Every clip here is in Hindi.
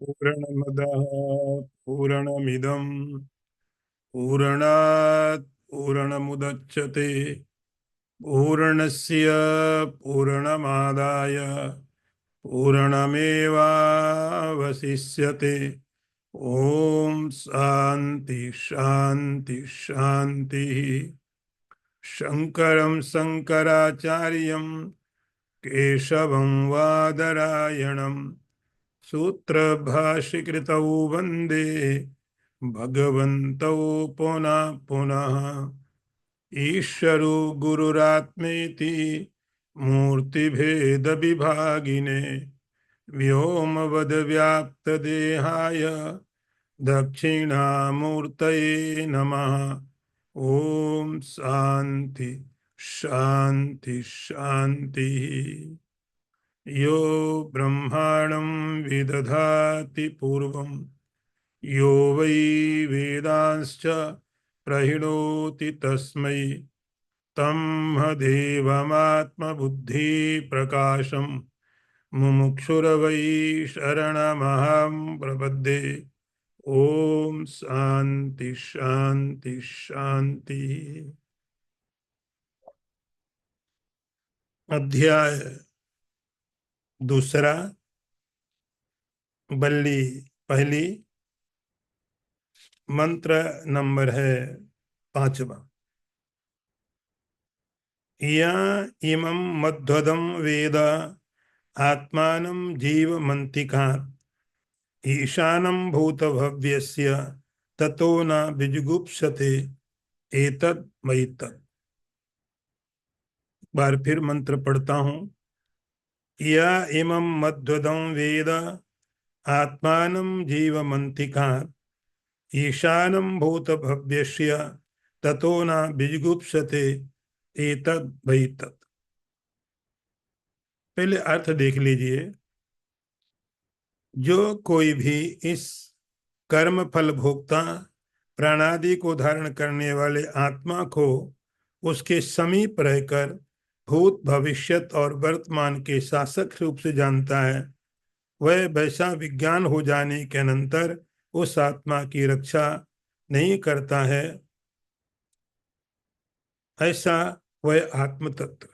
पूर्णमदः पूर्णमिदं पूर्णात् पूर्णमुदच्यते पूर्णस्य पूर्णमादाय पूर्णमेवावशिष्यते। ओम शांति शांति शांति। शंकरं शंकराचार्यं केशवं वादरायणं सूत्रभाष्यकृतौ वन्दे भगवन्तौ पुनः पुनः। ईश्वरो गुरुरात्मेति मूर्तिभेद विभागिने व्योमवद्व्याप्तदेहाय दक्षिणामूर्तये नमः। ओम शांति शांति शांति। यो ब्रह्माणं विदधाति पूर्वं यो वै वेदांश्च प्रहिणोति तस्मै तमदेवमात्मबुद्धिप्रकाशं मुमुक्षुर्वै शरणमहं प्रपद्ये। ओम शांति शांति शांति। अध्याय दूसरा, बल्ली पहली, मंत्र नंबर है 5वां। या इमं मध्वदं वेद आत्मानं जीवमन्तिकात् ईशानं भूतभव्यस्य ततो न विजुगुप्सते एतद् मयितत्। बार फिर मंत्र पढ़ता हूं। या इमं मध्वदं वेद आत्मानं जीवमन्तिकात् ईशानं भूतभव्यस्य ततो न विजुगुप्सते एतद् मयितत्। पहले अर्थ देख लीजिए। जो कोई भी इस कर्म फल भोक्ता प्राणादि को धारण करने वाले आत्मा को उसके समीप रहकर भूत भविष्यत और वर्तमान के शासक रूप से जानता है, वह वैसा विज्ञान हो जाने के अनंतर उस आत्मा की रक्षा नहीं करता है। ऐसा वह आत्म तत्व।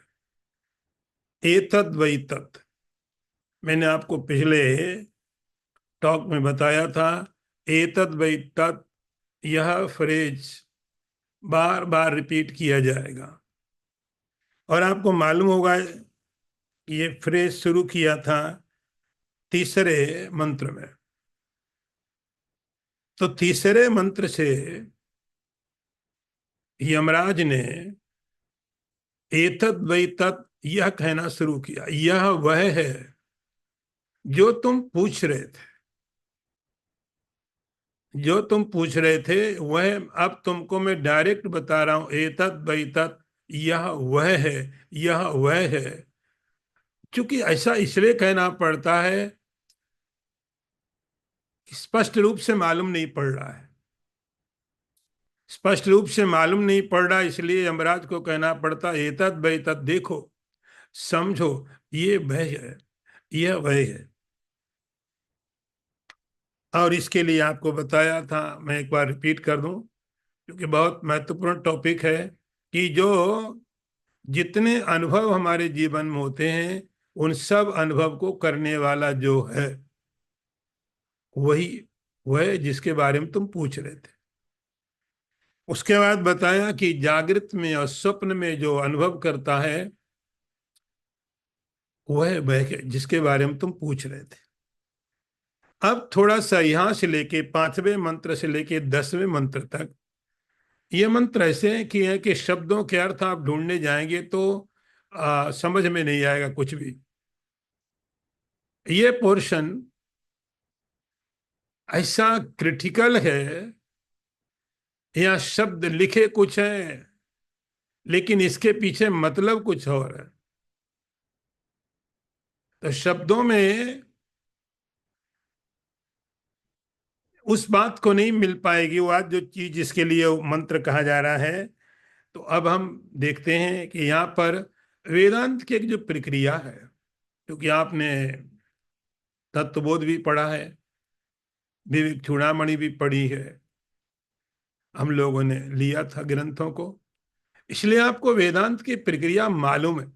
एतद् वै तत्। मैंने आपको पिछले टॉक में बताया था, एतद् वै तत् यह फ्रेज बार बार रिपीट किया जाएगा। और आपको मालूम होगा ये फ्रेज शुरू किया था तीसरे मंत्र में। तो तीसरे मंत्र से यमराज ने एतद् वै तत् यह कहना शुरू किया। यह वह है जो तुम पूछ रहे थे। जो तुम पूछ रहे थे वह अब तुमको मैं डायरेक्ट बता रहा हूं। एतद् वै तत् यह वह है, यह वह है। क्योंकि ऐसा इसलिए कहना पड़ता है, स्पष्ट रूप से मालूम नहीं पड़ रहा है। स्पष्ट रूप से मालूम नहीं पड़ रहा, इसलिए यमराज को कहना पड़ता एतद् वै तत्। देखो, समझो, ये वह है, यह वह है। और इसके लिए आपको बताया था, मैं एक बार रिपीट कर दूं क्योंकि बहुत महत्वपूर्ण टॉपिक है, कि जो जितने अनुभव हमारे जीवन में होते हैं उन सब अनुभव को करने वाला जो है वही वह जिसके बारे में तुम पूछ रहे थे। उसके बाद बताया कि जागृत में और स्वप्न में जो अनुभव करता है वह जिसके बारे में तुम पूछ रहे थे। अब थोड़ा सा यहां से लेके 5वें मंत्र से लेके 10वें मंत्र तक ये मंत्र ऐसे हैं कि शब्दों के अर्थ आप ढूंढने जाएंगे तो समझ में नहीं आएगा कुछ भी। ये पोर्शन ऐसा क्रिटिकल है, यहाँ शब्द लिखे कुछ हैं लेकिन इसके पीछे मतलब कुछ और है। तो शब्दों में उस बात को नहीं मिल पाएगी, वो आज जो चीज जिसके लिए वो मंत्र कहा जा रहा है। तो अब हम देखते हैं कि यहाँ पर वेदांत की एक जो प्रक्रिया है, क्योंकि आपने तत्वबोध भी पढ़ा है, विवेक चूड़ामणि भी पढ़ी है, हम लोगों ने लिया था ग्रंथों को। इसलिए आपको वेदांत की प्रक्रिया मालूम है,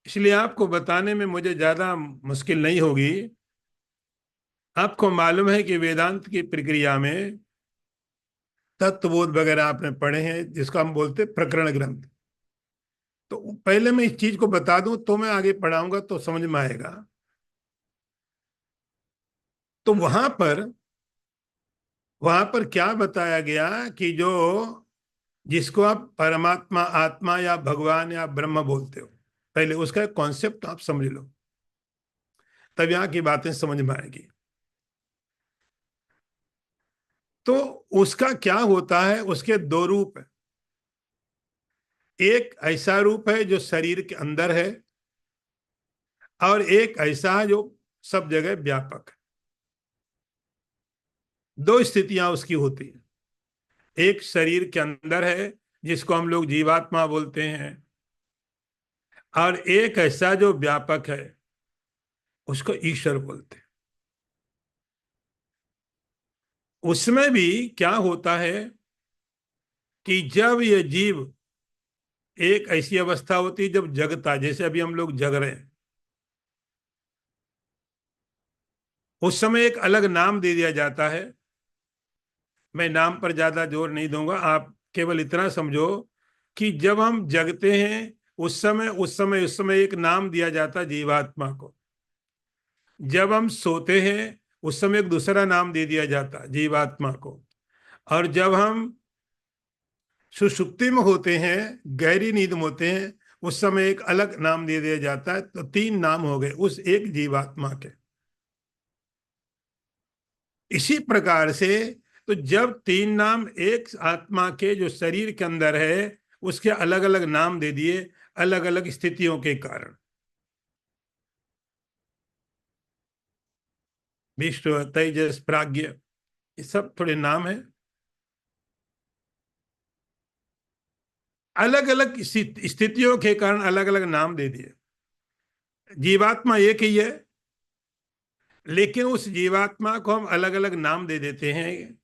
इसलिए आपको बताने में मुझे ज्यादा मुश्किल नहीं होगी। आपको मालूम है कि वेदांत की प्रक्रिया में तत्वबोध वगैरह आपने पढ़े हैं, जिसको हम बोलते हैं प्रकरण ग्रंथ। तो पहले मैं इस चीज को बता दूं तो मैं आगे पढ़ाऊंगा तो समझ में आएगा। तो वहां पर क्या बताया गया कि जो जिसको आप परमात्मा, आत्मा या भगवान या ब्रह्म बोलते हो, पहले उसका कॉन्सेप्ट आप समझ लो, तब यहाँ की बातें समझ में आएगी। तो उसका क्या होता है, उसके दो रूप है। एक ऐसा रूप है जो शरीर के अंदर है, और एक ऐसा है जो सब जगह व्यापक है। दो स्थितियां उसकी होती हैं। एक शरीर के अंदर है, जिसको हम लोग जीवात्मा बोलते हैं, और एक ऐसा जो व्यापक है, उसको ईश्वर बोलते हैं। उसमें भी क्या होता है कि जब ये जीव, एक ऐसी अवस्था होती है जब जगता, जैसे अभी हम लोग जग रहे हैं, उस समय एक अलग नाम दे दिया जाता है। मैं नाम पर ज्यादा जोर नहीं दूंगा, आप केवल इतना समझो कि जब हम जगते हैं उस समय एक नाम दिया जाता है जीवात्मा को। जब हम सोते हैं उस समय एक दूसरा नाम दे दिया जाता है जीवात्मा को। और जब हम सुषुप्ति में होते हैं, गहरी नींद में होते हैं, उस समय एक अलग नाम दे दिया जाता है। तो तीन नाम हो गए उस एक जीवात्मा के। इसी प्रकार से, तो जब तीन नाम एक आत्मा के जो शरीर के अंदर है, उसके अलग अलग नाम दे दिए, अलग अलग स्थितियों के कारण। विश्व, तेजस, प्राज्ञ, ये सब थोड़े नाम है। अलग अलग स्थितियों के कारण अलग अलग नाम दे दिए। जीवात्मा एक ही है, लेकिन उस जीवात्मा को हम अलग अलग नाम दे देते हैं।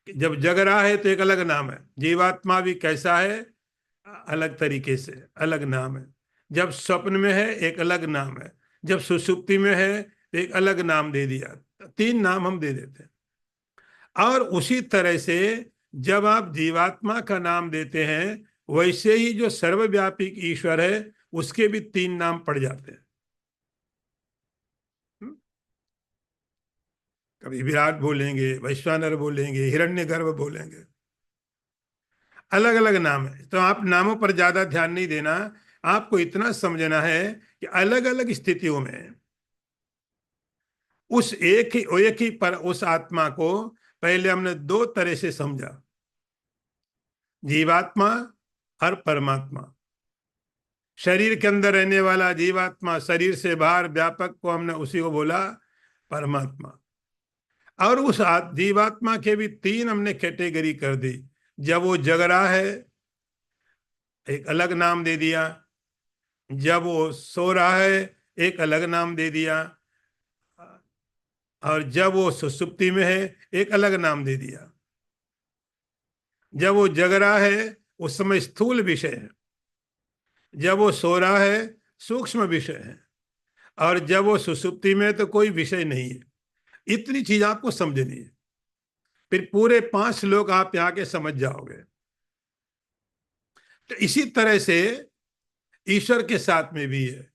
जब जग रहा है तो एक अलग नाम है, जीवात्मा भी कैसा है, अलग तरीके से अलग नाम है। जब स्वप्न में है एक अलग नाम है, जब सुषुप्ति में है तो एक अलग नाम दे दिया। तीन नाम हम दे देते हैं। और उसी तरह से जब आप जीवात्मा का नाम देते हैं, वैसे ही जो सर्वव्यापी ईश्वर है, उसके भी तीन नाम पड़ जाते हैं। कभी विराट बोलेंगे, वैश्वानर बोलेंगे, हिरण्यगर्भ बोलेंगे, अलग अलग नाम है। तो आप नामों पर ज्यादा ध्यान नहीं देना, आपको इतना समझना है कि अलग अलग स्थितियों में उस एक ही पर उस आत्मा को पहले हमने दो तरह से समझा, जीवात्मा और परमात्मा। शरीर के अंदर रहने वाला जीवात्मा, शरीर से बाहर व्यापक को हमने उसी को बोला परमात्मा। और उस जीवात्मा के भी तीन हमने कैटेगरी कर दी। जब वो जग रहा है एक अलग नाम दे दिया, जब वो सो रहा है एक अलग नाम दे दिया, और जब वो सुसुप्ति में है एक अलग नाम दे दिया। जब वो जग रहा है उस समय स्थूल विषय है, जब वो सो रहा है सूक्ष्म विषय है, और जब वो सुसुप्ति में तो कोई विषय नहीं है। इतनी चीज आपको समझनी है, फिर पूरे 5 श्लोक आप यहाँ के समझ जाओगे। तो इसी तरह से ईश्वर के साथ में भी है।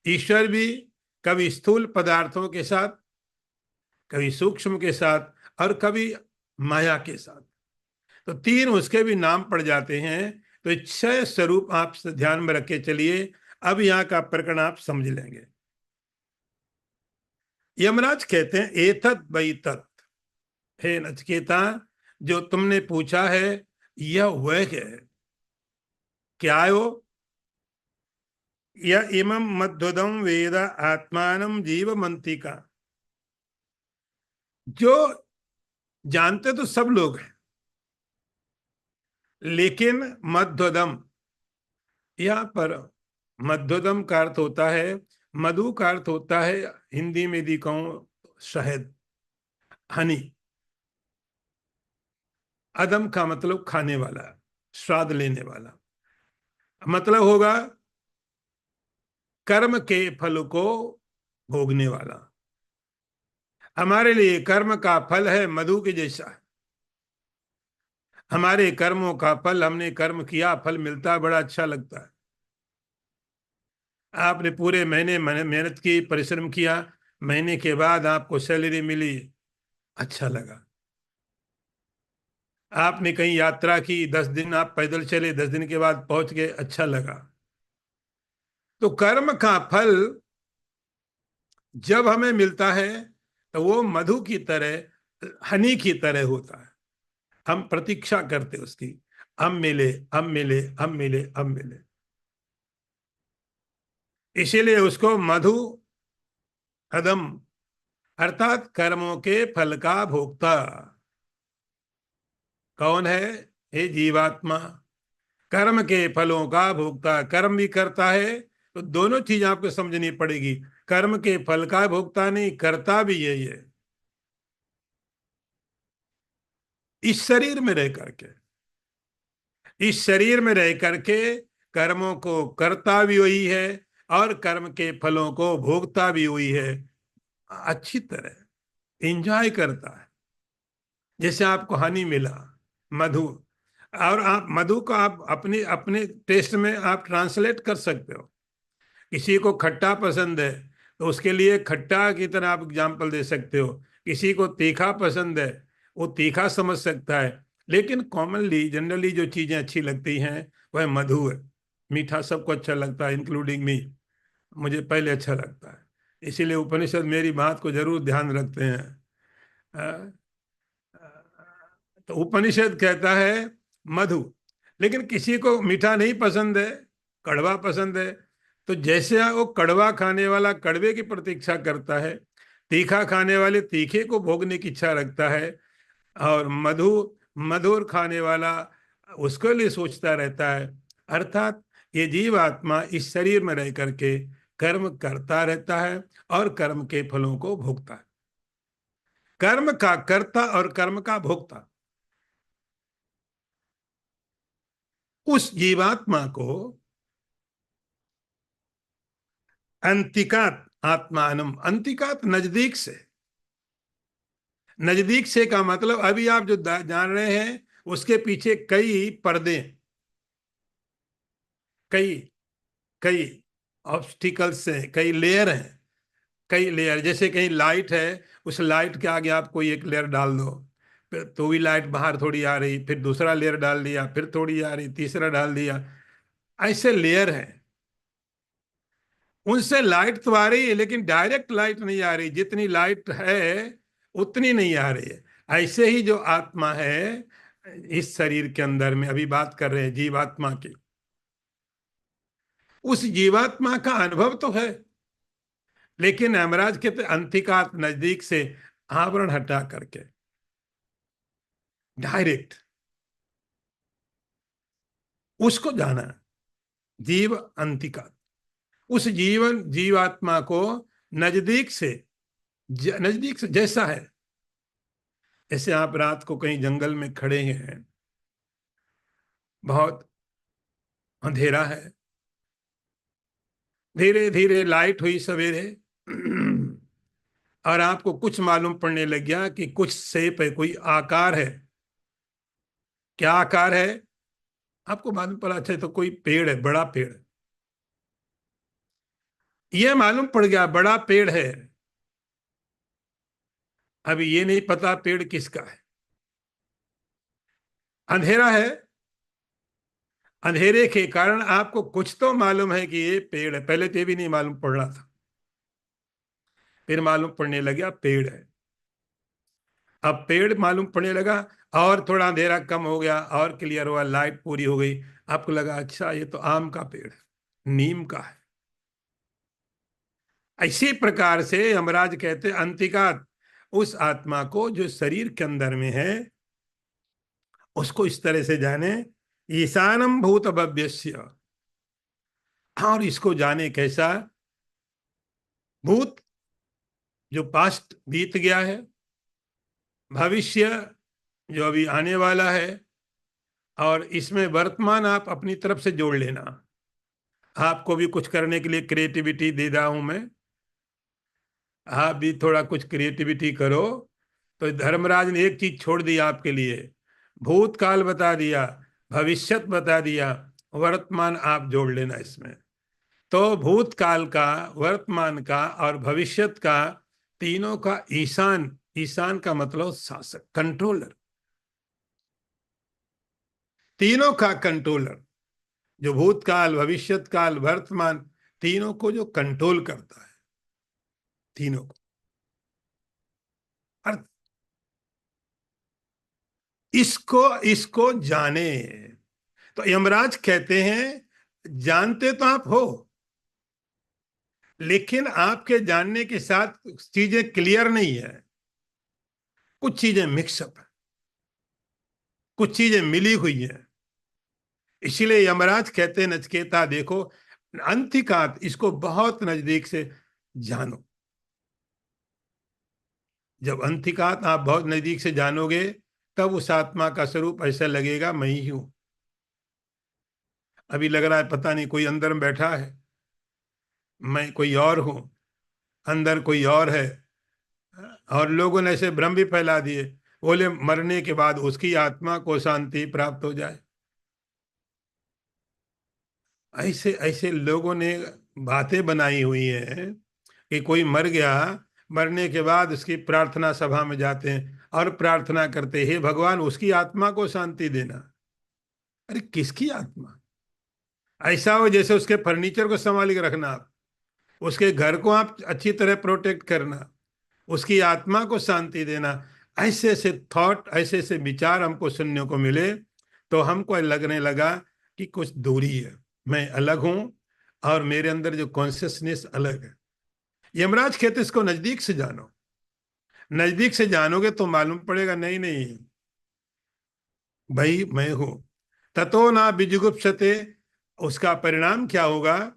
ईश्वर भी कभी स्थूल पदार्थों के साथ, कभी सूक्ष्म के साथ, और कभी माया के साथ। तो तीन उसके भी नाम पड़ जाते हैं। तो 6 स्वरूप आप ध्यान में रख के चलिए। अब यहाँ का प्रकरण आप समझ लेंगे। यमराज कहते हैं एतत् वै तत्, हे नचिकेता, जो तुमने पूछा है यह वह है। क्या है वो? यह इमं मध्वदम वेद आत्मानं जीवमंतिका। जो जानते तो सब लोग हैं, लेकिन मध्वदम, यहाँ पर मध्वदम का अर्थ होता है मधु का अर्थ होता है, हिंदी में यदि कहूं, शहद, हनी। अदम का मतलब खाने वाला, स्वाद लेने वाला, मतलब होगा कर्म के फल को भोगने वाला। हमारे लिए कर्म का फल है मधु के जैसा। हमारे कर्मों का फल, हमने कर्म किया, फल मिलता है, बड़ा अच्छा लगता है। आपने पूरे महीने मेहनत की, परिश्रम किया, महीने के बाद आपको सैलरी मिली, अच्छा लगा। आपने कहीं यात्रा की, 10 दिन आप पैदल चले, 10 दिन के बाद पहुंच गए, अच्छा लगा। तो कर्म का फल जब हमें मिलता है तो वो मधु की तरह, हनी की तरह होता है। हम प्रतीक्षा करते उसकी, हम मिले, हम मिले, हम मिले, हम मिले। इसीलिए उसको मधु अदम, अर्थात कर्मों के फल का भोक्ता कौन है? हे जीवात्मा, कर्म के फलों का भोक्ता। कर्म भी करता है, तो दोनों चीज आपको समझनी पड़ेगी। कर्म के फल का भोक्ता नहीं, करता भी यही है, इस शरीर में रह करके। इस शरीर में रह करके कर्मों को करता भी वही है, और कर्म के फलों को भोगता भी वही है, अच्छी तरह एंजॉय करता है। जैसे आपको हनी मिला, मधु, और आप मधु को आप अपने अपने टेस्ट में आप ट्रांसलेट कर सकते हो। किसी को खट्टा पसंद है, तो उसके लिए खट्टा की तरह आप एग्जाम्पल दे सकते हो। किसी को तीखा पसंद है, वो तीखा समझ सकता है। लेकिन कॉमनली, जनरली जो चीजें अच्छी लगती हैं वह मधु है। मीठा सबको अच्छा लगता है, इंक्लूडिंग मी। मुझे पहले अच्छा लगता है। इसीलिए उपनिषद मेरी बात को जरूर ध्यान रखते हैं। अ, तो उपनिषद कहता है मधु। लेकिन किसी को मीठा नहीं पसंद है, कड़वा पसंद है, तो जैसे वो कड़वा खाने वाला कड़वे की प्रतीक्षा करता है, तीखा खाने वाले तीखे को भोगने की इच्छा रखता है, और मधु, मधुर खाने वाला उसके लिए सोचता रहता है। अर्थात ये जीव आत्मा इस शरीर में रह करके कर्म करता रहता है, और कर्म के फलों को भोगता है। कर्म का कर्ता और कर्म का भोक्ता। उस जीवात्मा को अंतिकात आत्मानम, अंतिकात नजदीक से। नजदीक से का मतलब अभी आप जो जान रहे हैं, उसके पीछे कई पर्दे, कई कई ऑब्स्टिकल्स हैं, कई लेयर हैं। कई लेयर, जैसे कहीं लाइट है, उस लाइट के आगे आप कोई एक लेयर डाल दो, फिर तो भी लाइट बाहर थोड़ी आ रही, फिर दूसरा लेयर डाल दिया, फिर थोड़ी आ रही, तीसरा डाल दिया, ऐसे लेयर है। उनसे लाइट तो आ रही है, लेकिन डायरेक्ट लाइट नहीं आ रही। जितनी लाइट है उतनी नहीं आ रही है। ऐसे ही जो आत्मा है इस शरीर के अंदर में, अभी बात कर रहे हैं जीवात्मा की, उस जीवात्मा का अनुभव तो है, लेकिन यमराज कहते अंतिकात, नजदीक से, आवरण हटा करके डायरेक्ट उसको जाना। जीव अंतिका, उस जीवन जीवात्मा को नजदीक से, नजदीक से जैसा है। जैसे आप रात को कहीं जंगल में खड़े हैं, बहुत अंधेरा है, धीरे धीरे लाइट हुई सवेरे, और आपको कुछ मालूम पड़ने लग गया कि कुछ शेप है, कोई आकार है। क्या आकार है? आपको मालूम पड़ा, अच्छा तो कोई पेड़ है, बड़ा पेड़। ये मालूम पड़ गया बड़ा पेड़ है। अभी ये नहीं पता पेड़ किसका है, अंधेरा है। अंधेरे के कारण आपको कुछ तो मालूम है कि ये पेड़ है, पहले तो ये भी नहीं मालूम पड़ रहा था, फिर मालूम पड़ने लगा पेड़ है। अब पेड़ मालूम पड़ने लगा, और थोड़ा अंधेरा कम हो गया, और क्लियर हुआ, लाइट पूरी हो गई। आपको लगा अच्छा ये तो आम का पेड़ है, नीम का है। इसी प्रकार से यमराज कहते अंतिकात, उस आत्मा को जो शरीर के अंदर में है, उसको इस तरह से जाने, ईशानम भूत भव्यस्य। और इसको जाने कैसा? भूत जो पास्ट बीत गया है, भविष्य जो अभी आने वाला है, और इसमें वर्तमान आप अपनी तरफ से जोड़ लेना। आपको भी कुछ करने के लिए क्रिएटिविटी दे रहा हूं मैं, आप भी थोड़ा कुछ क्रिएटिविटी करो। तो धर्मराज ने एक चीज छोड़ दी आपके लिए, भूतकाल बता दिया, भविष्यत बता दिया, वर्तमान आप जोड़ लेना इसमें। तो भूतकाल का, वर्तमान का और भविष्यत का, तीनों का ईशान, ईशान का मतलब शासक, कंट्रोलर, तीनों का कंट्रोलर, जो भूतकाल, भविष्यत काल, वर्तमान, तीनों को जो कंट्रोल करता है, तीनों को। और इसको इसको जाने। तो यमराज कहते हैं जानते तो आप हो, लेकिन आपके जानने के साथ चीजें क्लियर नहीं है, कुछ चीजें मिक्सअप है, कुछ चीजें मिली हुई है। इसीलिए यमराज कहते हैं नचकेता देखो, अंतिकात इसको बहुत नजदीक से जानो। जब अंतिकात आप बहुत नजदीक से जानोगे, तब उस आत्मा का स्वरूप ऐसा लगेगा मैं ही हूं। अभी लग रहा है पता नहीं कोई अंदर में बैठा है, मैं कोई और हूं, अंदर कोई और है। और लोगों ने ऐसे भ्रम भी फैला दिए, बोले मरने के बाद उसकी आत्मा को शांति प्राप्त हो जाए। ऐसे ऐसे लोगों ने बातें बनाई हुई हैं कि कोई मर गया, मरने के बाद उसकी प्रार्थना सभा में जाते हैं और प्रार्थना करते, हे भगवान उसकी आत्मा को शांति देना। अरे किसकी आत्मा? ऐसा हो जैसे उसके फर्नीचर को संभाल के रखना, आप उसके घर को आप अच्छी तरह प्रोटेक्ट करना, उसकी आत्मा को शांति देना। ऐसे ऐसे थॉट, ऐसे ऐसे विचार हमको सुनने को मिले, तो हमको लगने लगा कि कुछ दूरी है, मैं अलग हूं और मेरे अंदर जो कॉन्शियसनेस अलग है। यमराज कहते इसको नजदीक से जानो, नजदीक से जानोगे तो मालूम पड़ेगा नहीं नहीं भाई मैं हूं। ततो ना विजुगुप्सते, उसका परिणाम क्या होगा?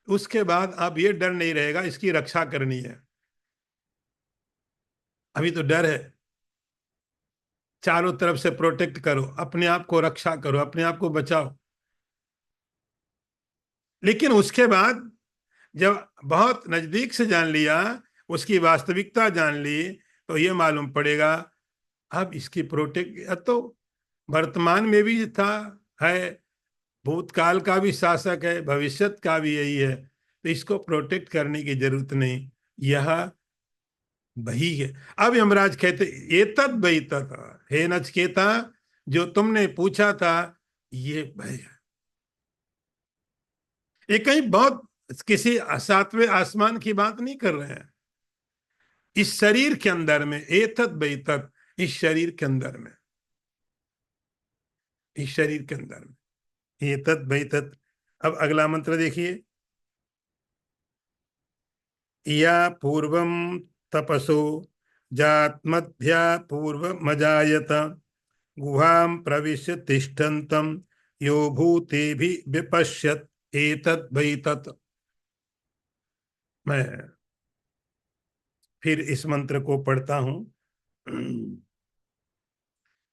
उसके बाद अब ये डर नहीं रहेगा इसकी रक्षा करनी है। अभी तो डर है, चारों तरफ से प्रोटेक्ट करो, अपने आप को रक्षा करो, अपने आप को बचाओ। लेकिन उसके बाद जब बहुत नजदीक से जान लिया, उसकी वास्तविकता जान ली, तो ये मालूम पड़ेगा अब इसकी प्रोटेक्ट तो वर्तमान में भी था, है, भूतकाल का भी शासक है, भविष्यत का भी यही है, तो इसको प्रोटेक्ट करने की जरूरत नहीं, यह वही है। अब यमराज कहते एतद वही तत्, हे नचकेता, जो तुमने पूछा था ये वही है। ये कहीं बहुत किसी सातवें आसमान की बात नहीं कर रहे हैं, इस शरीर के अंदर में, एतद वही तत्, इस शरीर के अंदर में, इस शरीर के अंदर में एतद वही तत्। अब अगला मंत्र देखिए, या पूर्वम तपसो जात्मध्या पूर्वमजायत गुहां प्रविश्य तिष्ठन्तं यो भूतेभिः विपश्यत् एतत् वै तत्। मैं फिर इस मंत्र को पढ़ता हूं।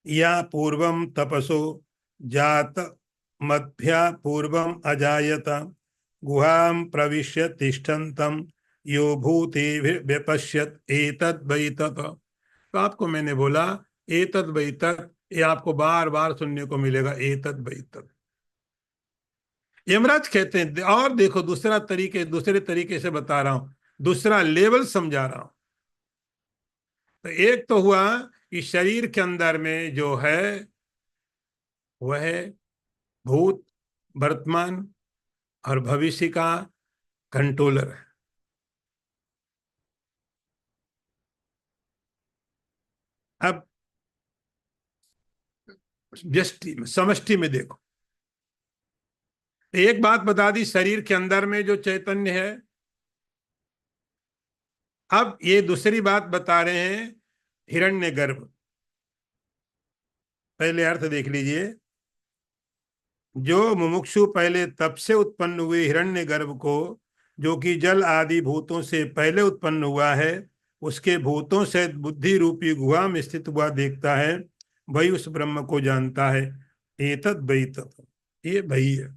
या पूर्वम तपसो जात मध्या पूर्वम अजायत गुहां प्रविश्य तिष्ठन्तं यो भूतेभिः व्यपश्यत् एतत् वै तत्। तो आपको मैंने बोला एतत् वै तत्, ये आपको बार बार सुनने को मिलेगा, एतत् वै तत्। यमराज कहते हैं और देखो दूसरा तरीके, दूसरे तरीके से बता रहा हूं, दूसरा लेवल समझा रहा हूं। तो एक तो हुआ कि शरीर के अंदर में जो है वह भूत, वर्तमान और भविष्य का कंट्रोलर है। अब व्यष्टि में, समष्टि में देखो, एक बात बता दी, शरीर के अंदर में जो चैतन्य है। अब ये दूसरी बात बता रहे हैं, हिरण्यगर्भ। पहले अर्थ देख लीजिए, जो मुमुक्षु पहले तप से उत्पन्न हुए हिरण्यगर्भ को जो कि जल आदि भूतों से पहले उत्पन्न हुआ है, उसके भूतों से बुद्धि रूपी गुहा में स्थित हुआ देखता है, वही उस ब्रह्म को जानता है। एतद वही तत्, ये वही है।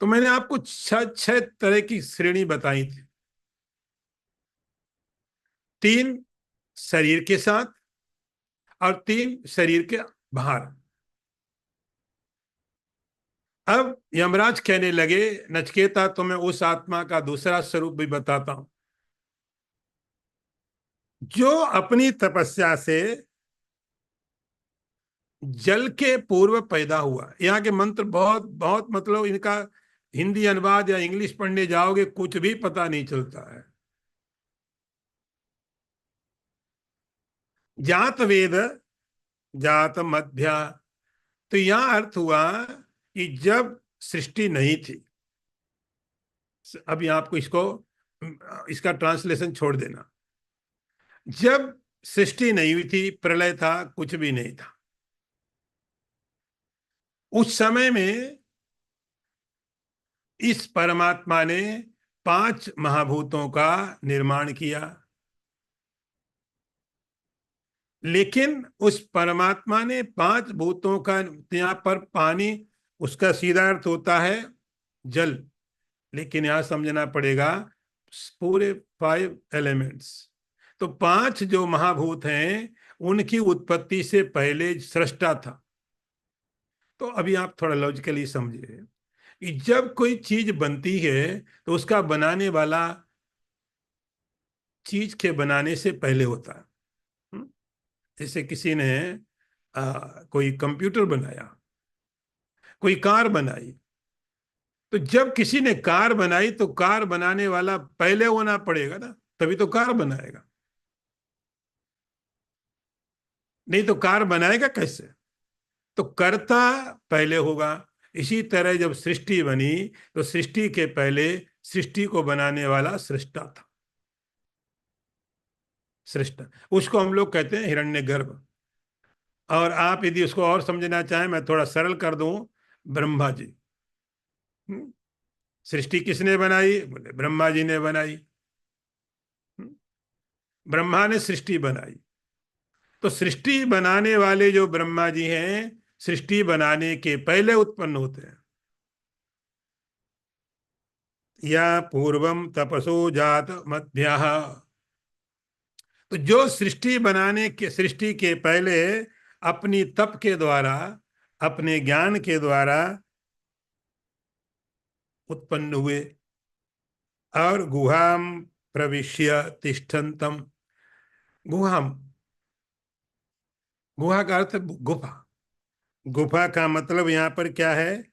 तो मैंने आपको छह छह तरह की श्रेणी बताई थी। तीन शरीर के साथ और तीन शरीर के बाहर। अब यमराज कहने लगे, नचकेता तुम्हें उस आत्मा का दूसरा स्वरूप भी बताता हूं, जो अपनी तपस्या से जल के पूर्व पैदा हुआ। यहाँ के मंत्र बहुत बहुत, मतलब इनका हिंदी अनुवाद या इंग्लिश पढ़ने जाओगे कुछ भी पता नहीं चलता है। जात वेद जात मध्या। तो यह अर्थ हुआ कि जब सृष्टि नहीं थी, अभी आपको इसको, इसका ट्रांसलेशन छोड़ देना। जब सृष्टि नहीं हुई थी, प्रलय था, कुछ भी नहीं था, उस समय में इस परमात्मा ने पांच महाभूतों का निर्माण किया। लेकिन उस परमात्मा ने पांच भूतों का, यहां पर पानी उसका सीधा अर्थ होता है जल, लेकिन यहां समझना पड़ेगा पूरे 5 एलिमेंट्स। तो पांच जो महाभूत हैं, उनकी उत्पत्ति से पहले सृष्टा था। तो अभी आप थोड़ा लॉजिकली समझिए कि जब कोई चीज बनती है तो उसका बनाने वाला चीज के बनाने से पहले होता है। हम्म? जैसे किसी ने कोई कंप्यूटर बनाया, कोई कार बनाई, तो जब किसी ने कार बनाई तो कार बनाने वाला पहले होना पड़ेगा ना, तभी तो कार बनाएगा। नहीं तो कार बनाएगा कैसे? तो कर्ता पहले होगा। इसी तरह जब सृष्टि बनी तो सृष्टि के पहले सृष्टि को बनाने वाला सृष्टा था। सृष्टा, उसको हम लोग कहते हैं हिरण्यगर्भ। और आप यदि उसको और समझना चाहें, मैं थोड़ा सरल कर दूं, ब्रह्मा जी। हम्म? सृष्टि किसने बनाई? बोले ब्रह्मा जी ने बनाई। हम्म? ब्रह्मा ने सृष्टि बनाई। तो सृष्टि बनाने वाले जो ब्रह्मा जी हैं, सृष्टि बनाने के पहले उत्पन्न होते हैं। या पूर्वम तपसो जात मध्य। तो जो सृष्टि बनाने के, सृष्टि के पहले अपनी तप के द्वारा, अपने ज्ञान के द्वारा उत्पन्न हुए, और गुहाम प्रविश्य तिष्ठन्तम। गुहाम, गुहा का अर्थ है गुफा। गुफा का मतलब यहां पर क्या है?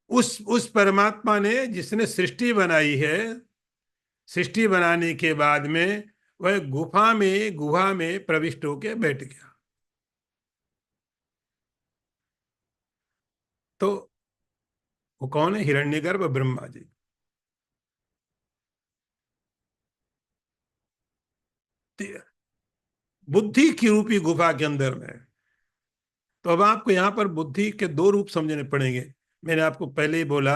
उस परमात्मा ने जिसने सृष्टि बनाई है, सृष्टि बनाने के बाद में वह गुफा में, गुहा में प्रविष्ट होके बैठ गया। तो वो कौन है? हिरण्यगर्भ ब्रह्मा जी। बुद्धि की रूपी गुफा के अंदर में। तो अब आपको यहां पर बुद्धि के दो रूप समझने पड़ेंगे। मैंने आपको पहले ही बोला,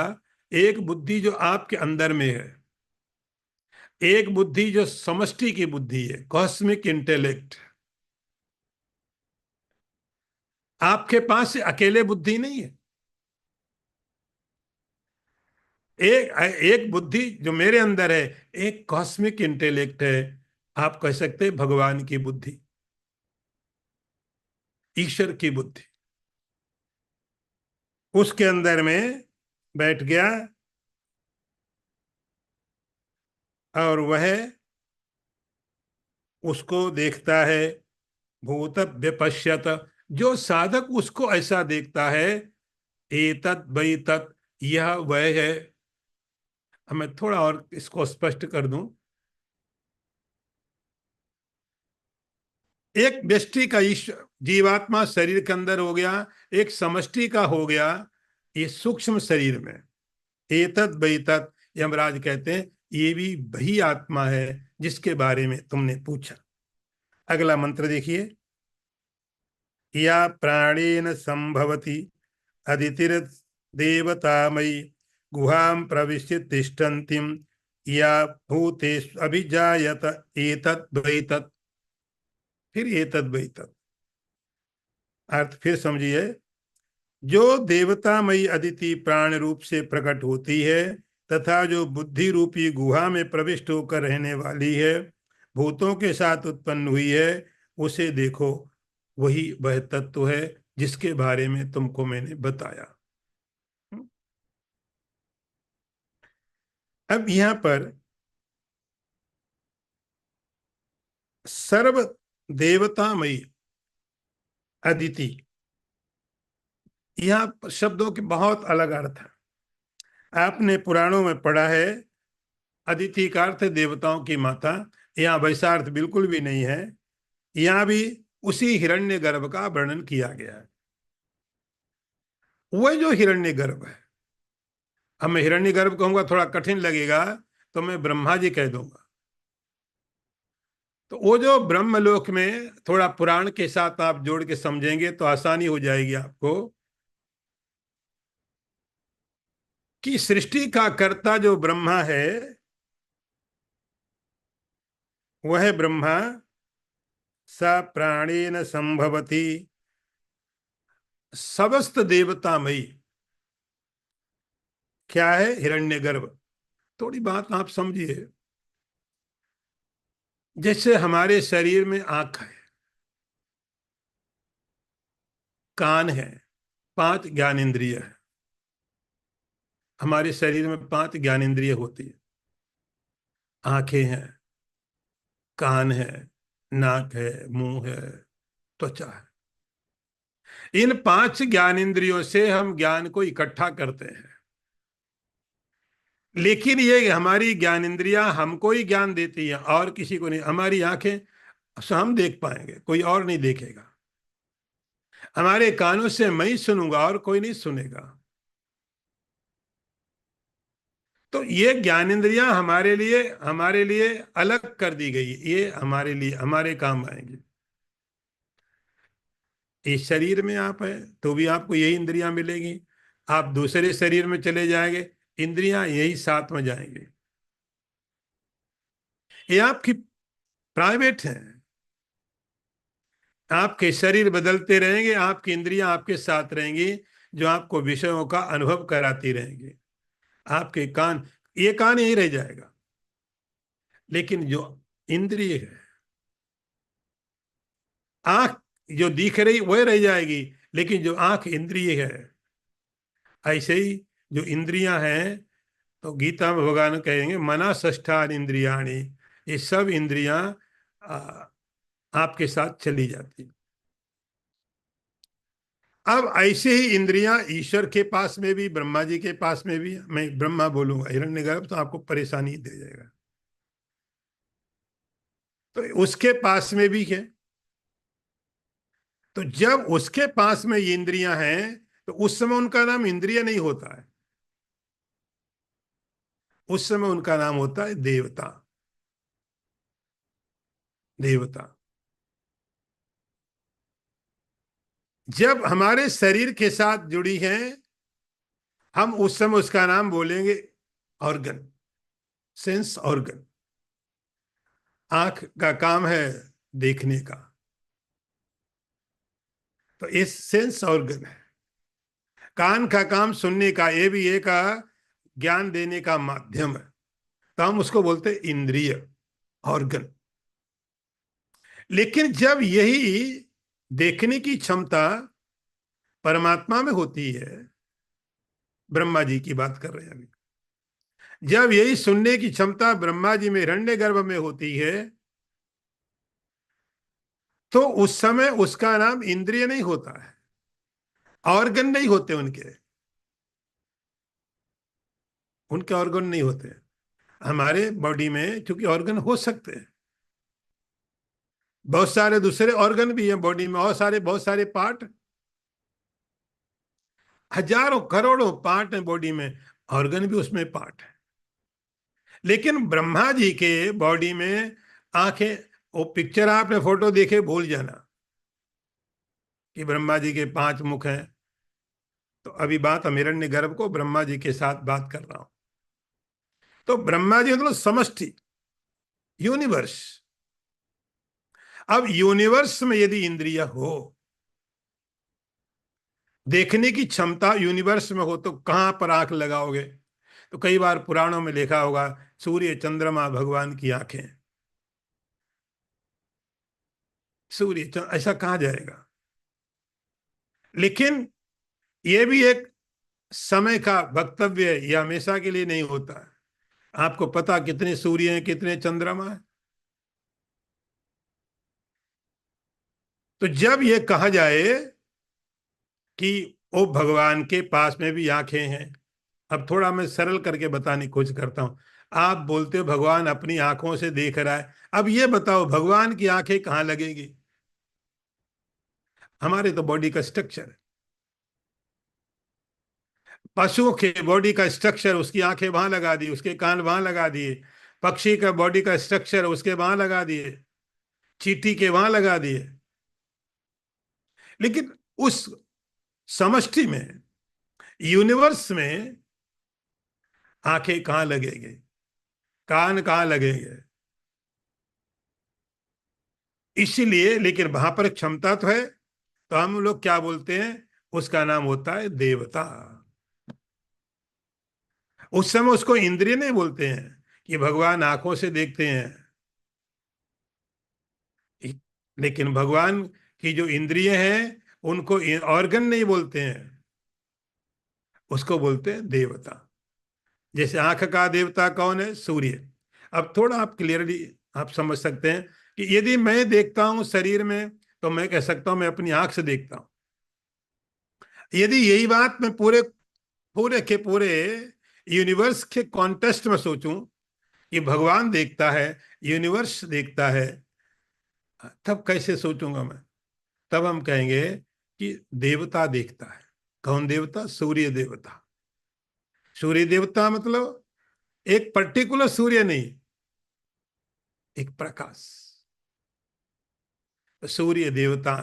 एक बुद्धि जो आपके अंदर में है, एक बुद्धि जो समष्टि की बुद्धि है, कॉस्मिक इंटेलेक्ट। आपके पास अकेले बुद्धि नहीं है। एक एक बुद्धि जो मेरे अंदर है, एक कॉस्मिक इंटेलेक्ट है। आप कह सकते हैं भगवान की बुद्धि, ईश्वर की बुद्धि उसके अंदर में बैठ गया, और वह उसको देखता है। भूत व्यपश्यत, जो साधक उसको ऐसा देखता है, एतत् वै तत्, यह वह है। अब मैं थोड़ा और इसको स्पष्ट कर दूं। एक व्यष्टि का ईश्वर, जीवात्मा शरीर के अंदर हो गया, एक समष्टि का हो गया ये सूक्ष्म शरीर में। एतत् वै तत्, यमराज कहते हैं ये भी वही आत्मा है जिसके बारे में तुमने पूछा। अगला मंत्र देखिए। या प्राणेन संभवति अदितिर देवतामयी गुहां प्रविश्य तिष्ठन्तीं या भूतेषु अभिजायत एतत् द्वैतत्। फिर एतत् द्वैतत् अर्थ फिर समझिए। जो देवतामयी अदिति प्राण रूप से प्रकट होती है तथा जो बुद्धि रूपी गुहा में प्रविष्ट होकर रहने वाली है, भूतों के साथ उत्पन्न हुई है, उसे देखो, वही वह तत्व है जिसके बारे में तुमको मैंने बताया। अब यहां पर सर्व देवतामयी अदिति, यहां शब्दों के बहुत अलग अर्थ है। आपने पुराणों में पढ़ा है अदिति का अर्थ देवताओं की माता, यहाँ वैसा अर्थ बिल्कुल भी नहीं है। यहाँ भी उसी हिरण्यगर्भ का वर्णन किया गया है। वह जो हिरण्यगर्भ है, अब मैं हिरण्यगर्भ कहूंगा थोड़ा कठिन लगेगा तो मैं ब्रह्मा जी कह दूंगा। तो वो जो ब्रह्मलोक में थोड़ा पुराण के साथ आप जोड़ के समझेंगे तो आसानी हो जाएगी आपको कि सृष्टि का कर्ता जो ब्रह्मा है, वह ब्रह्मा स प्राणेन संभवती समस्त देवतामयी क्या है? हिरण्यगर्भ। थोड़ी बात आप समझिए। जैसे हमारे शरीर में आंख है, कान है, 5 ज्ञानेंद्रिय है। हमारे शरीर में 5 ज्ञानेंद्रिय होती है। आंखें हैं, कान है, नाक है, मुंह है, त्वचा है। इन 5 ज्ञानेंद्रियों से हम ज्ञान को इकट्ठा करते हैं। लेकिन ये हमारी ज्ञानेंद्रियां हमको ही ज्ञान देती हैं और किसी को नहीं। हमारी आंखें हम देख पाएंगे, कोई और नहीं देखेगा। हमारे कानों से मैं ही सुनूंगा और कोई नहीं सुनेगा। तो ये ज्ञानेंद्रियां हमारे लिए अलग कर दी गई। ये हमारे लिए हमारे काम आएंगे। इस शरीर में आप है तो भी आपको यही इंद्रियां मिलेगी। आप दूसरे शरीर में चले जाएंगे, इंद्रियां यही साथ में जाएंगे। ये आपकी प्राइवेट है। आपके शरीर बदलते रहेंगे, आपकी इंद्रियां आपके साथ रहेंगी, जो आपको विषयों का अनुभव कराती रहेंगी। आपके कान, ये कान यही रह जाएगा, लेकिन जो इंद्रिय है, आंख जो दिख रही वह रह जाएगी, लेकिन जो आंख इंद्रिय है, ऐसे ही जो इंद्रियां हैं, तो गीता में भगवान कहेंगे मना षष्ठान इंद्रियाणी, ये सब इंद्रियां आपके साथ चली जाती। अब ऐसे ही इंद्रियां ईश्वर के पास में भी, ब्रह्मा जी के पास में भी। मैं ब्रह्मा बोलूंगा, हिरण्यगर्भ तो आपको परेशानी दे जाएगा। तो उसके पास में भी है। तो जब उसके पास में ये इंद्रियां हैं तो उस समय उनका नाम इंद्रिय नहीं होता है, उस समय उनका नाम होता है देवता। देवता जब हमारे शरीर के साथ जुड़ी हैं, हम उस समय उसका नाम बोलेंगे ऑर्गन, सेंस ऑर्गन। आंख का काम है देखने का, तो ये सेंस ऑर्गन है। कान का काम सुनने का, ये भी एक ज्ञान देने का माध्यम है, तो हम उसको बोलते हैं इंद्रिय, ऑर्गन। लेकिन जब यही देखने की क्षमता परमात्मा में होती है, ब्रह्मा जी की बात कर रहे हैं अभी, जब यही सुनने की क्षमता ब्रह्मा जी में हिरण्यगर्भ में होती है, तो उस समय उसका नाम इंद्रिय नहीं होता है, ऑर्गन नहीं होते उनके। उनके ऑर्गन नहीं होते। हमारे बॉडी में चूंकि ऑर्गन हो सकते हैं, बहुत सारे दूसरे ऑर्गन भी हैं बॉडी में, और सारे बहुत सारे पार्ट, हजारों करोड़ों पार्ट हैं बॉडी में, ऑर्गन भी उसमें पार्ट है। लेकिन ब्रह्मा जी के बॉडी में आंखें, वो पिक्चर आपने फोटो देखे भूल जाना कि ब्रह्मा जी के 5 मुख हैं, तो अभी बात हिरण्य गर्भ को ब्रह्मा जी के साथ बात कर रहा हूं। तो ब्रह्मा जी मतलब समष्टि, यूनिवर्स। अब यूनिवर्स में यदि इंद्रिय हो, देखने की क्षमता यूनिवर्स में हो, तो कहां पर आंख लगाओगे? तो कई बार पुराणों में लिखा होगा सूर्य चंद्रमा भगवान की आंखें। ऐसा कहा जाएगा? लेकिन यह भी एक समय का वक्तव्य है, यह हमेशा के लिए नहीं होता है। आपको पता कितने सूर्य हैं, कितने चंद्रमा हैं? तो जब यह कहा जाए कि ओ भगवान के पास में भी आंखें हैं, अब थोड़ा मैं सरल करके बताने की कोशिश करता हूं। आप बोलते हो भगवान अपनी आंखों से देख रहा है, अब ये बताओ भगवान की आंखें कहाँ लगेगी? हमारे तो बॉडी का स्ट्रक्चर है, पशुओं के बॉडी का स्ट्रक्चर, उसकी आंखें वहां लगा दी, उसके कान वहां लगा दिए। पक्षी का बॉडी का स्ट्रक्चर उसके वहां लगा दिए, चींटी के वहां लगा दिए। लेकिन उस समष्टि में, यूनिवर्स में आंखें कहाँ लगेंगे, कान कहाँ लगेंगे? इसीलिए, लेकिन वहां पर क्षमता तो है, तो हम लोग क्या बोलते हैं? उसका नाम होता है देवता। उस समय उसको इंद्रिय नहीं बोलते हैं कि भगवान आंखों से देखते हैं। लेकिन भगवान की जो इंद्रिय हैं उनको ऑर्गन नहीं बोलते हैं, उसको बोलते हैं देवता। जैसे आंख का देवता कौन है? सूर्य। अब थोड़ा आप क्लियरली आप समझ सकते हैं कि यदि मैं देखता हूं शरीर में, तो मैं कह सकता हूं मैं अपनी आंख से देखता हूं। यदि यही बात मैं पूरे पूरे के पूरे यूनिवर्स के कॉन्टेस्ट में सोचूं कि भगवान देखता है, यूनिवर्स देखता है, तब कैसे सोचूंगा मैं? तब हम कहेंगे कि देवता देखता है। कौन देवता? सूर्य देवता। सूर्य देवता मतलब एक पर्टिकुलर सूर्य नहीं, एक प्रकाश। सूर्य देवता।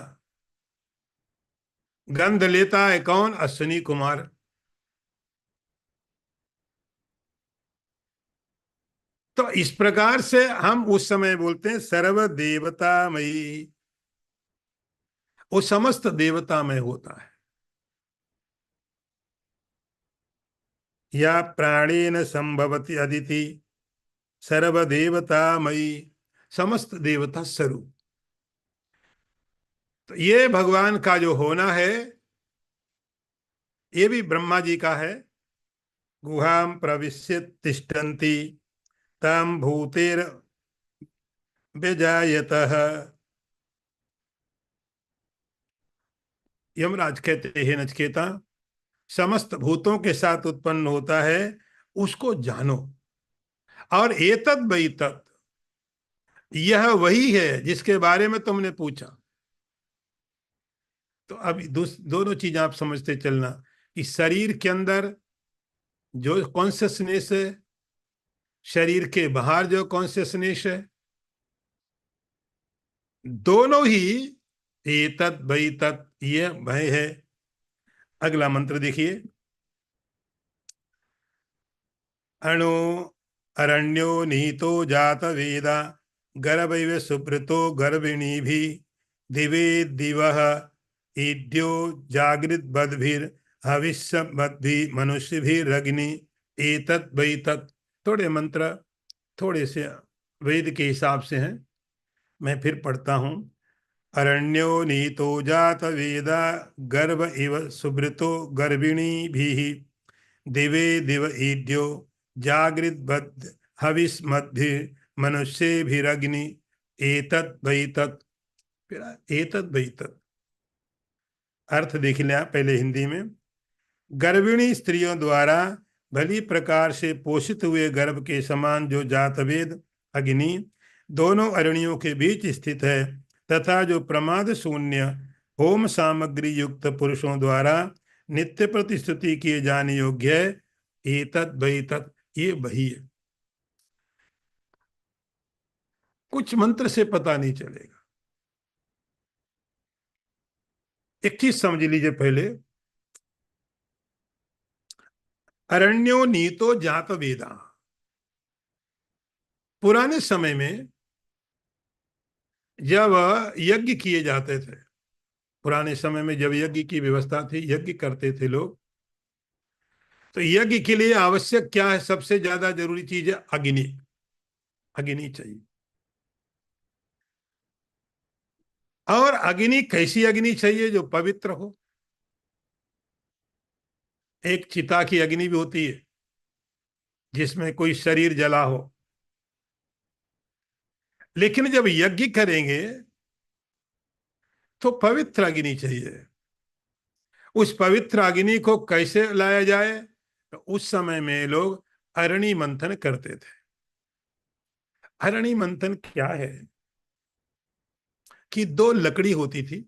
गंध लेता है कौन? अश्विनी कुमार। तो इस प्रकार से हम उस समय बोलते हैं सर्व देवतामयी। वो समस्त देवतामय होता है। या प्राणेन संभवती अदिति सर्वदेवतामयी, समस्त देवता स्वरूप। तो ये भगवान का जो होना है, ये भी ब्रह्मा जी का है। गुहाम प्रविश्य तिष्ठन्ति तम भूतेर व्यजायतः। यमराज कहते हैं नचकेता, समस्त भूतों के साथ उत्पन्न होता है, उसको जानो। और एतद वही तत्, यह वही है जिसके बारे में तुमने पूछा। तो अब दोनों चीज आप समझते चलना कि शरीर के अंदर जो कॉन्सियसनेस है, शरीर के बाहर जो कॉन्सियसनेस है, दोनों ही एतत् वही तत्, ये भय है। अगला मंत्र देखिए। अणु अरण्यो निहितो जात वेदा गर्भैव सुब्रतो गर्भिणी भी दिवे दिवः ईड्यो जागृत बद्भिर हविष्य मद्भि मनुष्य भी रग्नि एतत् वै तत्। थोड़े मंत्र थोड़े से वेद के हिसाब से हैं, मैं फिर पढ़ता हूँ। अरण्यो नीतो जात वेदा गर्भ इव सुब्रतो गर्भिणी भी दिवे दिव ईड्यो जागृत बद्ध हविष मध्य मनुष्य भीरग्नि एतत् वै तत्। फिर एतत् वै तत् अर्थ देख लें आप पहले हिंदी में। गर्भिणी स्त्रियों द्वारा भली प्रकार से पोषित हुए गर्भ के समान जो जातवेद अग्नि दोनों अरणियों के बीच स्थित है, तथा जो प्रमाद शून्य होम सामग्री युक्त पुरुषों द्वारा नित्य प्रतिस्तुति किए जाने योग्य है, एतत् वही तत्, ये वही है। कुछ मंत्र से पता नहीं चलेगा। एक चीज समझ लीजिए पहले, अरण्यो नीतो जात वेदा। पुराने समय में जब यज्ञ किए जाते थे, पुराने समय में जब यज्ञ की व्यवस्था थी, यज्ञ करते थे लोग, तो यज्ञ के लिए आवश्यक क्या है? सबसे ज्यादा जरूरी चीज है अग्नि। अग्नि चाहिए। और अग्नि कैसी अग्नि चाहिए? जो पवित्र हो। एक चिता की अग्नि भी होती है जिसमें कोई शरीर जला हो, लेकिन जब यज्ञ करेंगे तो पवित्र अग्नि चाहिए। उस पवित्र अग्नि को कैसे लाया जाए? तो उस समय में लोग अरणि मंथन करते थे। अरणि मंथन क्या है? कि दो लकड़ी होती थी,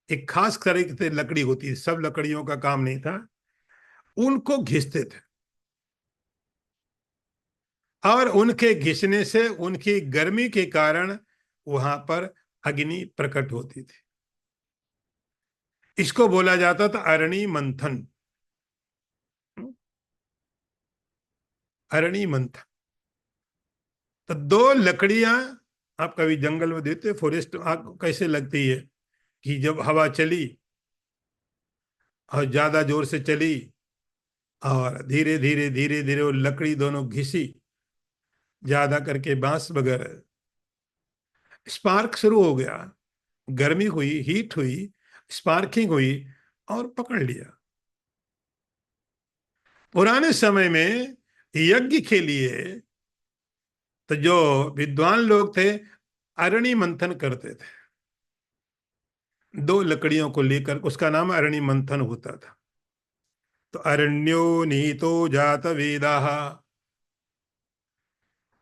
एक खास तरह की लकड़ी होती है, सब लकड़ियों का काम नहीं था। उनको घिसते थे और उनके घिसने से उनकी गर्मी के कारण वहां पर अग्नि प्रकट होती थी। इसको बोला जाता था अरणि मंथन। अरणि मंथन। तो दो लकड़ियां आप कभी जंगल में देते, फॉरेस्ट, आपको कैसे लगती है कि जब हवा चली और ज्यादा जोर से चली और धीरे धीरे धीरे धीरे वो लकड़ी दोनों घिसी, ज्यादा करके बांस वगैरह, स्पार्क शुरू हो गया, गर्मी हुई, हीट हुई, स्पार्किंग हुई और पकड़ लिया। पुराने समय में यज्ञ के लिए तो जो विद्वान लोग थे अरणि मंथन करते थे। दो लकड़ियों को लेकर उसका नाम अरणि मंथन होता था। तो अरण्यो निहितो जात वेदाः।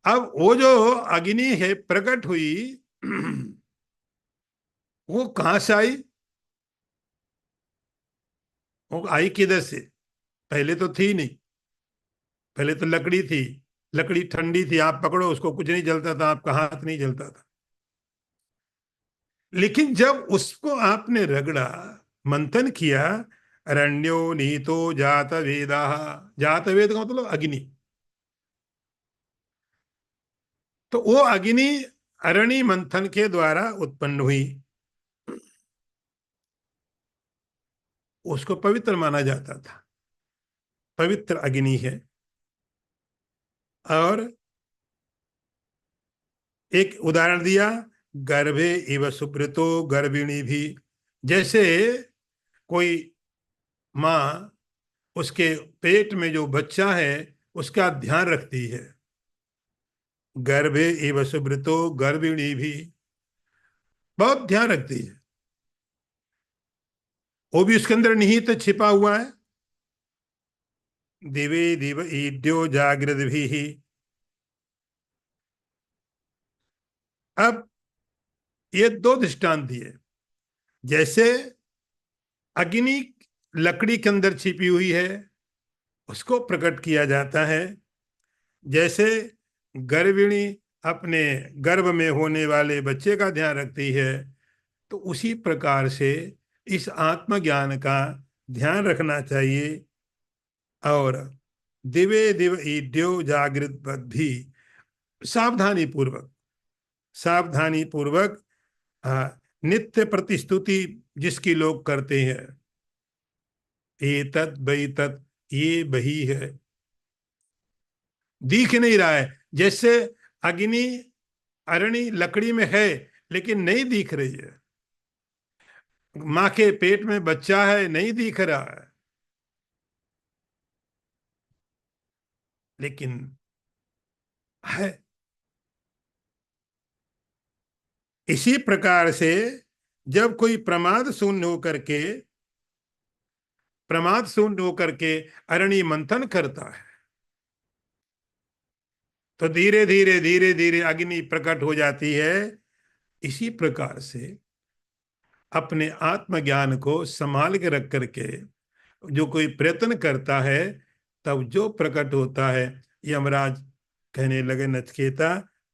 अब वो जो अग्नि है प्रकट हुई, वो कहां से आई? वो आई किधर से? पहले तो थी नहीं। पहले तो लकड़ी थी। लकड़ी ठंडी थी, आप पकड़ो उसको, कुछ नहीं जलता था, आपका हाथ नहीं जलता था। लेकिन जब उसको आपने रगड़ा, मंथन किया, अरण्यो नीतो जात वेदा। जात वेद का मतलब अग्नि। तो वो अग्नि अरणि मंथन के द्वारा उत्पन्न हुई। उसको पवित्र माना जाता था। पवित्र अग्नि है। और एक उदाहरण दिया, गर्भे इव सुब्रतो गर्भिणी भी। जैसे कोई माँ उसके पेट में जो बच्चा है उसका ध्यान रखती है, गर्भे इव सुब्रतो गर्भिणी भी, बहुत ध्यान रखती है। वो भी उसके अंदर निहित छिपा हुआ है। दिवे दिव ईड्यो जागृत भी ही। अब ये दो दृष्टांत दिए। जैसे अग्नि लकड़ी के अंदर छिपी हुई है, उसको प्रकट किया जाता है। जैसे गर्भिणी अपने गर्भ में होने वाले बच्चे का ध्यान रखती है, तो उसी प्रकार से इस आत्मज्ञान का ध्यान रखना चाहिए। और दिवे दिव ईड्यो जागृत भी, सावधानी पूर्वक, सावधानी पूर्वक, नित्य प्रतिस्तुति जिसकी लोग करते हैं, एतत् बैतत्, ये वही है। दिख नहीं रहा है। जैसे अग्नि अरणि लकड़ी में है लेकिन नहीं दिख रही है। माँ के पेट में बच्चा है, नहीं दिख रहा है, लेकिन है। इसी प्रकार से जब कोई प्रमाद शून्य होकर के अरणि मंथन करता है, तो धीरे धीरे धीरे धीरे अग्नि प्रकट हो जाती है। इसी प्रकार से अपने आत्मज्ञान को संभाल के रख करके जो कोई प्रयत्न करता है, तब जो प्रकट होता है, यमराज कहने लगे नचकेता,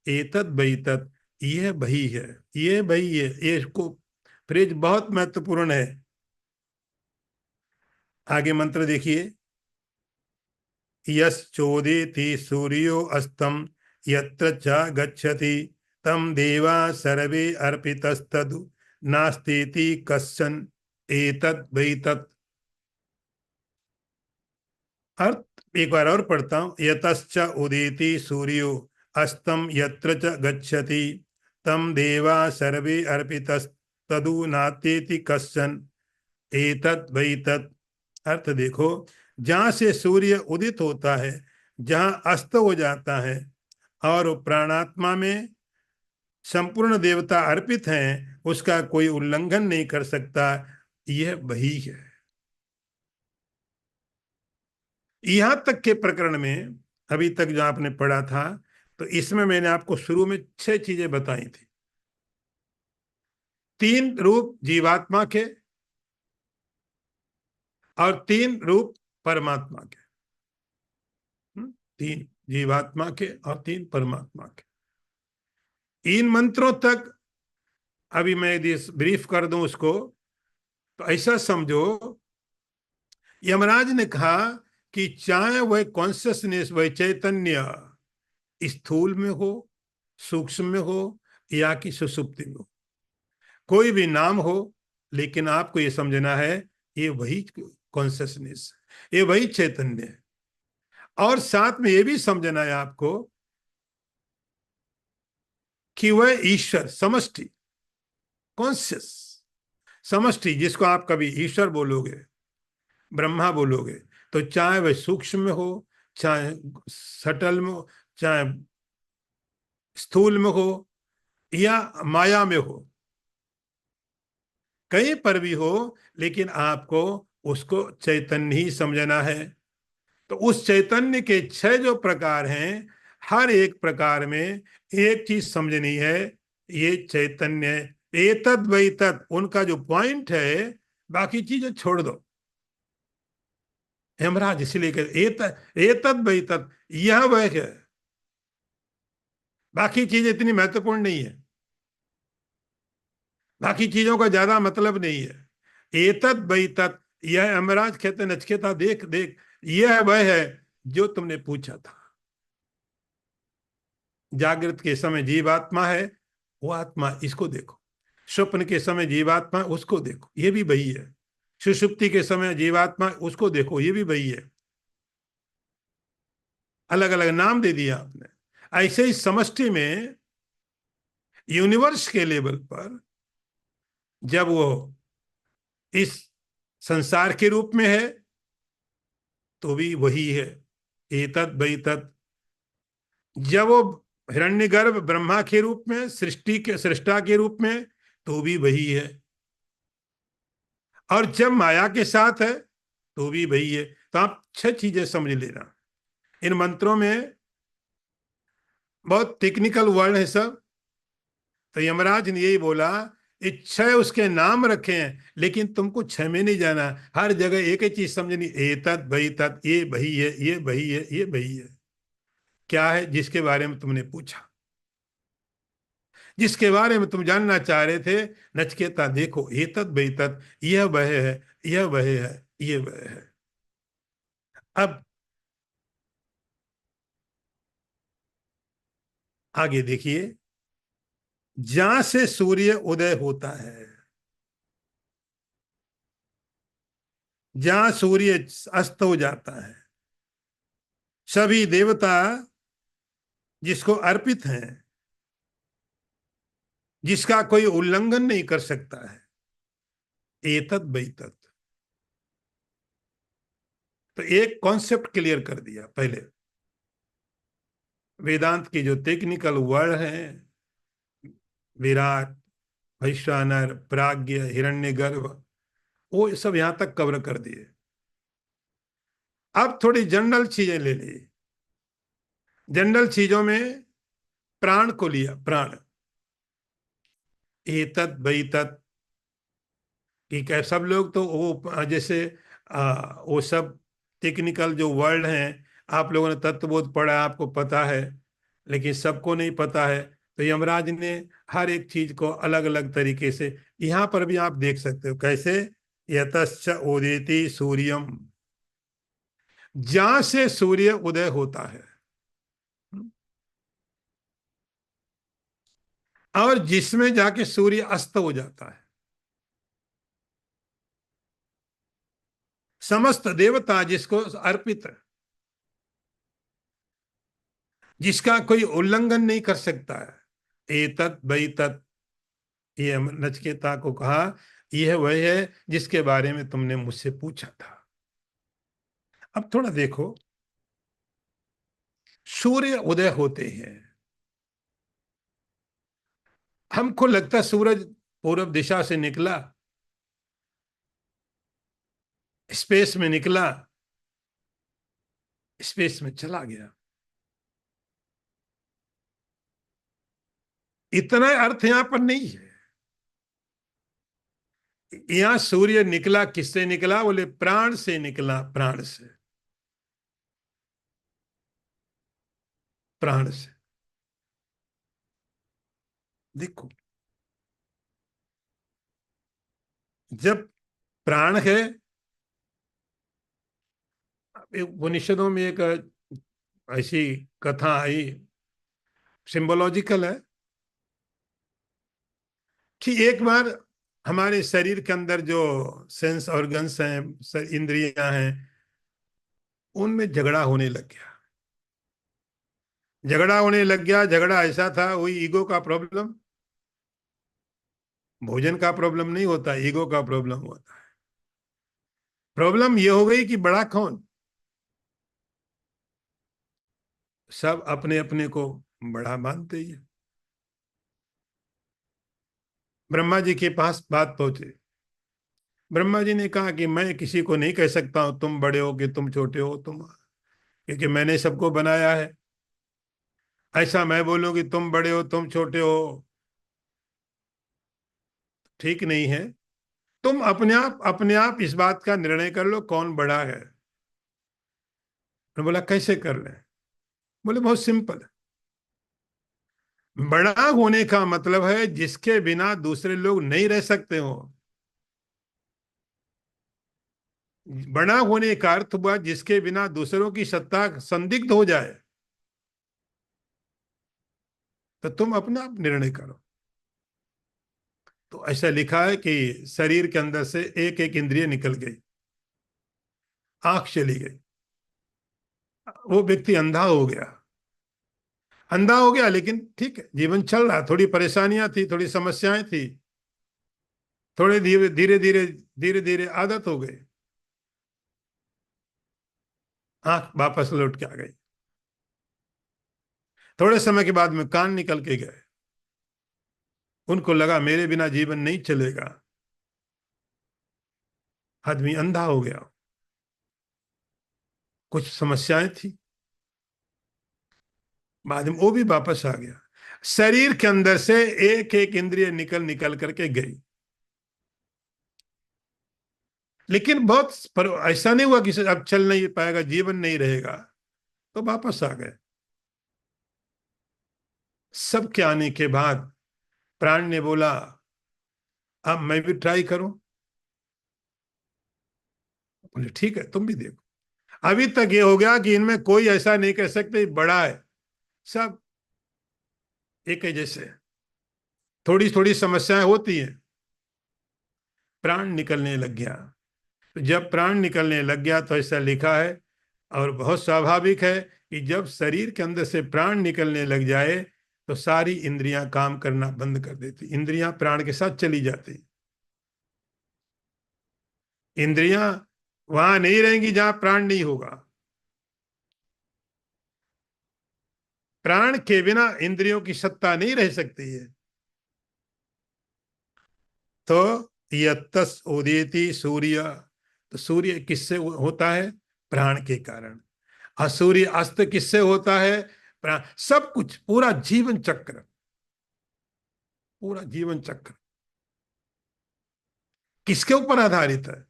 एतत् बैतत्, यह वही है, ये वही है। ये इसको फ्रेज बहुत महत्वपूर्ण है। आगे मंत्र देखिए। यश्चोदेति सूर्यो अस्तम यत्र च गच्छति तम देवा सर्वे अर्पितस्तदु नास्तीति कश्चन एतद् वै तत्। अर्थ एक बार और पढ़ता हूं। यतश्च उदेति सूर्यो अस्तम यत्र च गच्छति तम देवा सर्वे अर्पितस्तदु नास्तीति कश्चन एतद् वै तत्। अर्थ देखो, जहां से सूर्य उदित होता है, जहां अस्त हो जाता है, और प्राणात्मा में संपूर्ण देवता अर्पित हैं, उसका कोई उल्लंघन नहीं कर सकता। यह वही है। यहां तक के प्रकरण में अभी तक जो आपने पढ़ा था, तो इसमें मैंने आपको शुरू में 6 चीजें बताई थी। 3 रूप जीवात्मा के और 3 रूप परमात्मा के। 3 जीवात्मा के और 3 परमात्मा के। इन मंत्रों तक अभी मैं यदि ब्रीफ कर दूं उसको, तो ऐसा समझो, यमराज ने कहा कि चाहे वह कॉन्शियसनेस, वह चैतन्य स्थूल में हो, सूक्ष्म में हो, या कि सुषुप्ति में हो, कोई भी नाम हो, लेकिन आपको ये समझना है ये वही कॉन्शियसनेस, ये वही चैतन्य है। और साथ में ये भी समझना है आपको कि वह ईश्वर समष्टि, कॉन्शियस समष्टि, जिसको आप कभी ईश्वर बोलोगे, ब्रह्मा बोलोगे, तो चाहे वह सूक्ष्म में हो, चाहे सटल में हो, चाहे स्थूल में हो, या माया में हो, कहीं पर भी हो, लेकिन आपको उसको चैतन्य ही समझना है। तो उस चैतन्य के 6 जो प्रकार हैं, हर एक प्रकार में एक चीज समझनी है, ये चैतन्य एतद वै तत्, उनका जो पॉइंट है, बाकी चीजें छोड़ दो। हेमराज इसलिए कहते एतद वै तत्, यह वह है, बाकी चीजें इतनी महत्वपूर्ण नहीं है, बाकी चीजों का ज्यादा मतलब नहीं है। एतद वै तत्, यह हेमराज कहते नचिकेता देख देख, यह वह है जो तुमने पूछा था। जागृत के समय जीवात्मा है, वो आत्मा, इसको देखो। स्वप्न के समय जीवात्मा, उसको देखो, ये भी वही है। सुषुप्ति के समय जीवात्मा, उसको देखो, ये भी वही है। अलग अलग नाम दे दिया आपने। ऐसे ही समष्टि में, यूनिवर्स के लेवल पर, जब वो इस संसार के रूप में है, तो भी वही है, एतद वै तत्। जब वो हिरण्यगर्भ ब्रह्मा के रूप में, सृष्टि के सृष्टा के रूप में, तो भी वही है। और जब माया के साथ है, तो भी वही है। तो आप 6 चीजें समझ लेना। इन मंत्रों में बहुत टेक्निकल वर्ड है सब। तो यमराज ने यही बोला, ये 6 उसके नाम रखे हैं, लेकिन तुमको 6 में नहीं जाना, हर जगह एक ही चीज समझनी, एतद वै तत्, ये वही है, ये वही है, ये वही है। क्या है? जिसके बारे में तुमने पूछा, जिसके बारे में तुम जानना चाह रहे थे, नचिकेता देखो, एतद वै तत्, यह वह है, यह वह है, ये वह है। अब आगे देखिए, जहां से सूर्य उदय होता है, जहां सूर्य अस्त हो जाता है, सभी देवता जिसको अर्पित हैं, जिसका कोई उल्लंघन नहीं कर सकता है, एतद वै तत्। तो एक कॉन्सेप्ट क्लियर कर दिया पहले। वेदांत की जो टेक्निकल वर्ड है, विराट, वैश्वानर, प्राज्ञ, हिरण्यगर्भ, वो सब यहां तक कवर कर दिए। अब थोड़ी जनरल चीजें ले ली। जनरल चीजों में प्राण को लिया, प्राण, एतद वै तत्। ठीक है, सब लोग तो वो जैसे वो सब टेक्निकल जो वर्ड हैं, आप लोगों ने तत्वबोध पढ़ा है, आपको पता है, लेकिन सबको नहीं पता है। तो यमराज ने हर एक चीज को अलग अलग तरीके से, यहाँ पर भी आप देख सकते हो कैसे। यतश्च उदेति सूर्यम, जहां से सूर्य उदय होता है और जिसमें जाके सूर्य अस्त हो जाता है। समस्त देवता जिसको अर्पित है, जिसका कोई उल्लंघन नहीं कर सकता है। एतत् बैतत्, ये नचिकेता को कहा, यह वह है जिसके बारे में तुमने मुझसे पूछा था। अब थोड़ा देखो, सूर्य उदय होते हैं, हमको लगता सूरज पूर्व दिशा से निकला, स्पेस में निकला, स्पेस में चला गया। इतना अर्थ यहां पर नहीं है। यहां सूर्य निकला, किससे निकला? बोले प्राण से निकला, प्राण से, प्राण से। देखो, जब प्राण है, उपनिषदों में एक ऐसी कथा आई, सिंबोलॉजिकल है, कि एक बार हमारे शरीर के अंदर जो सेंस ऑर्गन्स हैं, इंद्रियां हैं, उनमें झगड़ा होने लग गया। झगड़ा होने लग गया, झगड़ा ऐसा था, वही ईगो का प्रॉब्लम। भोजन का प्रॉब्लम नहीं होता, ईगो का प्रॉब्लम होता है। प्रॉब्लम ये हो गई कि बड़ा कौन? सब अपने अपने को बड़ा मानते ही है। ब्रह्मा जी के पास बात पहुंचे। ब्रह्मा जी ने कहा कि मैं किसी को नहीं कह सकता हूं तुम बड़े हो कि तुम छोटे हो, तुम, क्योंकि मैंने सबको बनाया है। ऐसा मैं बोलूं कि तुम बड़े हो तुम छोटे हो, ठीक नहीं है। तुम अपने आप इस बात का निर्णय कर लो कौन बड़ा है। मैं बोला कैसे कर ले? बोले बहुत सिंपल है। बड़ा होने का मतलब है जिसके बिना दूसरे लोग नहीं रह सकते हो। बड़ा होने का अर्थ हुआ जिसके बिना दूसरों की सत्ता संदिग्ध हो जाए। तो तुम अपना आप निर्णय करो। तो ऐसा लिखा है कि शरीर के अंदर से एक एक इंद्रिय निकल गई, आंख चली गई, वो व्यक्ति अंधा हो गया। अंधा हो गया, लेकिन ठीक है, जीवन चल रहा। थोड़ी परेशानियां थी, थोड़ी समस्याएं थी, थोड़े धीरे धीरे धीरे धीरे धीरे आदत हो गई। आंख वापस लौट के आ गई। थोड़े समय के बाद में कान निकल के गए। उनको लगा मेरे बिना जीवन नहीं चलेगा। आदमी अंधा हो गया। कुछ समस्याएं थी, बाद में वो भी वापस आ गया। शरीर के अंदर से एक एक इंद्रिय निकल निकल करके गई। लेकिन बहुत पर ऐसा नहीं हुआ कि अब चल नहीं पाएगा, जीवन नहीं रहेगा। तो वापस आ गए। सबके आने के बाद प्राण ने बोला अब मैं भी ट्राई करूं। बोले ठीक है, तुम भी देखो। अभी तक ये हो गया कि इनमें कोई ऐसा नहीं कह सकते बड़ा है, सब एक है जैसे। थोड़ी थोड़ी समस्याएं होती हैं। प्राण निकलने लग गया। तो जब प्राण निकलने लग गया तो ऐसा लिखा है, और बहुत स्वाभाविक है, कि जब शरीर के अंदर से प्राण निकलने लग जाए तो सारी इंद्रियां काम करना बंद कर देती। इंद्रियां प्राण के साथ चली जाती। इंद्रियां वहां नहीं रहेंगी जहां प्राण नहीं होगा। प्राण के बिना इंद्रियों की सत्ता नहीं रह सकती है। तो यत्तस उदेति सूर्य, तो सूर्य किससे होता है? प्राण के कारण। और सूर्य अस्त किससे होता है? प्राण। सब कुछ, पूरा जीवन चक्र, पूरा जीवन चक्र किसके ऊपर आधारित है?